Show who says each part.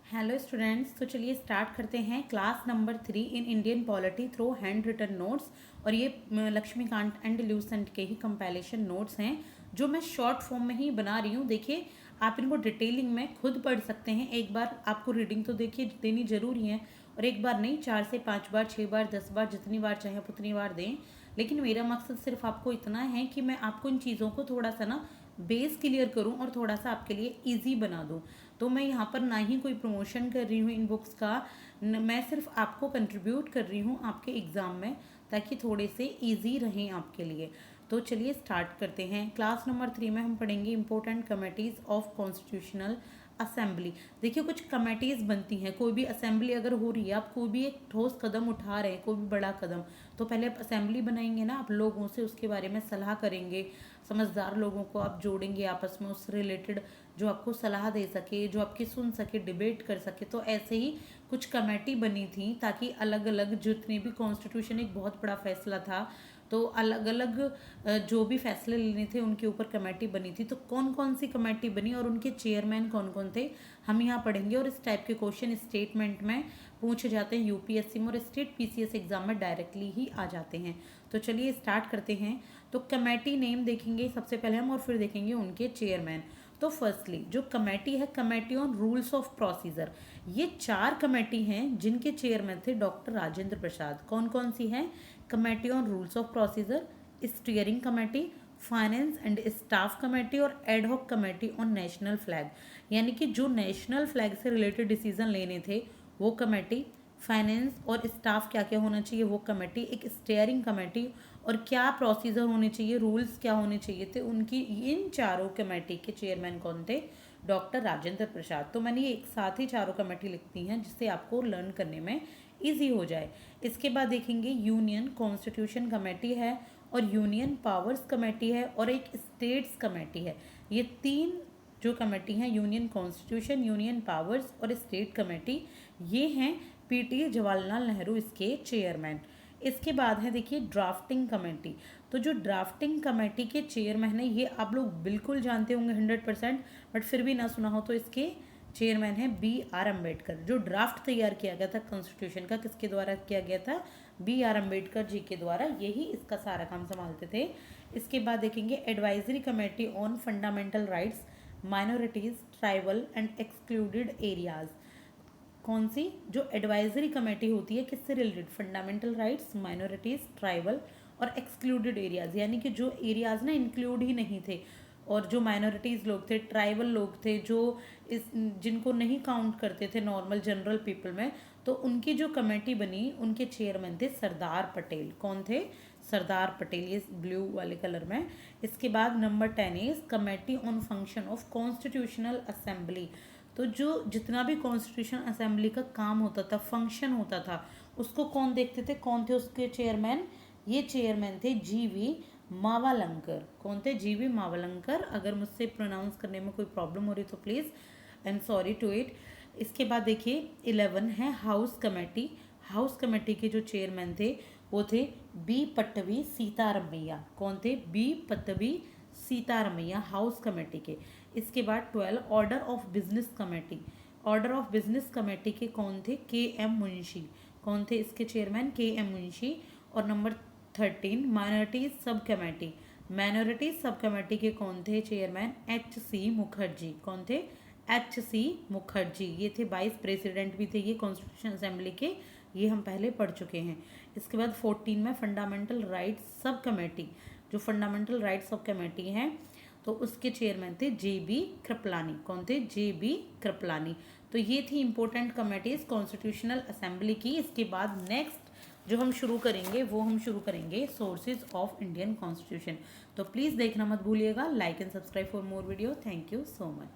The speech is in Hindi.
Speaker 1: हेलो स्टूडेंट्स, तो चलिए स्टार्ट करते हैं class number 3 in Indian polity through hand written notes. और ये लक्ष्मीकांत एंड ल्यूसेंट के ही कंपाइलेशन नोट्स हैं जो मैं शॉर्ट फॉर्म में ही बना रही हूँ। देखिए, आप इनको डिटेलिंग में खुद पढ़ सकते हैं। एक बार आपको रीडिंग तो देखिए देनी ज़रूरी है, और एक बार नहीं, 4 से 5 बार, 6 बार, 10 बार, जितनी बार चाहे आप उतनी बार दें। लेकिन मेरा मकसद सिर्फ आपको इतना है कि मैं आपको इन चीज़ों को थोड़ा सा ना बेस क्लियर करूं और थोड़ा सा आपके लिए इजी बना दूं। तो मैं यहाँ पर ना ही कोई प्रमोशन कर रही हूँ इन बुक्स का, मैं सिर्फ आपको कंट्रीब्यूट कर रही हूँ आपके एग्ज़ाम में, ताकि थोड़े से इजी रहें आपके लिए। तो चलिए स्टार्ट करते हैं। क्लास नंबर 3 में हम पढ़ेंगे important committees of constitutional assembly. देखिए, कुछ कमेटीज़ बनती हैं। कोई भी असेंबली अगर हो रही है, आप कोई भी एक ठोस कदम उठा रहे हैं, कोई भी बड़ा कदम, तो पहले आप असेंबली बनाएंगे ना, आप लोगों से उसके बारे में सलाह करेंगे। समझदार लोगों को आप जोड़ेंगे आपस में, उससे रिलेटेड जो आपको सलाह दे सके, जो आपकी सुन सके, डिबेट कर सके। तो ऐसे ही कुछ कमेटी बनी थी ताकि अलग अलग जितने भी, कॉन्स्टिट्यूशन एक बहुत बड़ा फैसला था, तो अलग अलग जो भी फैसले लेने थे उनके ऊपर कमेटी बनी थी। तो कौन कौन सी कमेटी बनी और उनके चेयरमैन कौन कौन थे, हम यहाँ पढ़ेंगे। और इस टाइप के क्वेश्चन स्टेटमेंट में पूछे जाते हैं यूपीएससी में, और स्टेट पीसीएस एग्जाम में डायरेक्टली ही आ जाते हैं। तो चलिए स्टार्ट करते हैं। तो कमेटी नेम देखेंगे सबसे पहले हम, और फिर देखेंगे उनके चेयरमैन। तो फर्स्टली जो कमेटी है, committee on rules of procedure, ये 4 कमेटी हैं जिनके चेयरमैन थे डॉक्टर राजेंद्र प्रसाद। कौन कौन सी हैं? Committee on rules of procedure, steering committee, finance and staff committee, और ad hoc committee on national flag. यानी कि जो नेशनल फ्लैग से रिलेटेड डिसीजन लेने थे वो कमेटी, फाइनेंस और स्टाफ क्या क्या होना चाहिए वो कमेटी, एक स्टीयरिंग कमेटी, और क्या प्रोसीजर होने चाहिए, रूल्स क्या होने चाहिए थे उनकी। इन चारों कमेटी के चेयरमैन कौन थे? डॉक्टर राजेंद्र प्रसाद। तो मैंने ये एक साथ ही चारों कमेटी लिखती हैं जिससे आपको लर्न करने में ईजी हो जाए। इसके बाद देखेंगे यूनियन कॉन्स्टिट्यूशन कमेटी है, और यूनियन पावर्स कमेटी है, और एक स्टेट्स कमेटी है। ये 3 जो कमेटी हैं, यूनियन कॉन्स्टिट्यूशन, यूनियन पावर्स और स्टेट कमेटी, ये हैं पीटी जवाहरलाल नेहरू इसके चेयरमैन। इसके बाद है देखिए ड्राफ्टिंग कमेटी। तो जो ड्राफ्टिंग कमेटी के चेयरमैन है, ये आप लोग बिल्कुल जानते होंगे 100%, बट फिर भी ना सुना हो तो इसके चेयरमैन है BR अम्बेडकर। जो ड्राफ्ट तैयार किया गया था कॉन्स्टिट्यूशन का, किसके द्वारा किया गया था? BR अम्बेडकर जी के द्वारा। यही इसका सारा काम संभालते थे। इसके बाद देखेंगे advisory committee on fundamental rights, minorities, tribal and excluded areas. कौन सी? जो एडवाइजरी कमेटी होती है किससे related? Fundamental rights, minorities, tribal और एक्सक्लूडेड एरियाज़। यानी कि जो एरियाज़ ना इंक्लूड ही नहीं थे, और जो माइनॉरिटीज़ लोग थे, ट्राइबल लोग थे, जो इस जिनको नहीं काउंट करते थे नॉर्मल जनरल पीपल में, तो उनकी जो कमेटी बनी, उनके चेयरमैन थे सरदार पटेल। कौन थे? सरदार पटेल, ये ब्लू वाले कलर में। इसके बाद number 10 is committee on function of constitutional assembly. तो जो जितना भी कॉन्स्टिट्यूशन असेंबली का काम होता था, फंक्शन होता था, उसको कौन देखते थे? कौन थे उसके चेयरमैन? ये चेयरमैन थे GV मावलंकर। कौन थे? GV मावलंकर। अगर मुझसे प्रोनाउंस करने में कोई प्रॉब्लम हो रही तो please, I am sorry to it. इसके बाद देखिए 11 है हाउस कमेटी। हाउस कमेटी के जो चेयरमैन थे वो थे B पट्टवी सीतारमैया। कौन थे? B पट्टवी सीतारमैया, हाउस कमेटी के। इसके बाद 12 order of business committee. Order of business committee के कौन थे? KM मुंशी। कौन थे इसके चेयरमैन? KM मुंशी। और number 13 minorities sub committee. Minorities sub committee के कौन थे चेयरमैन? HC मुखर्जी। कौन थे? HC मुखर्जी। ये थे वाइस प्रेसिडेंट भी थे ये कॉन्स्टिट्यूशन असेंबली के, ये हम पहले पढ़ चुके हैं। इसके बाद 14 में फंडामेंटल राइट्स सब कमेटी। जो फंडामेंटल राइट्स सब कमेटी हैं, तो उसके चेयरमैन थे JB कृपलानी। कौन थे? JB कृपलानी। तो ये थी इंपॉर्टेंट कमेटीज कॉन्स्टिट्यूशनल असेंबली की। इसके बाद नेक्स्ट जो हम शुरू करेंगे वो हम शुरू करेंगे सोर्सेज ऑफ इंडियन कॉन्स्टिट्यूशन। तो प्लीज़ देखना मत भूलिएगा। Like and subscribe for more video. Thank you so much.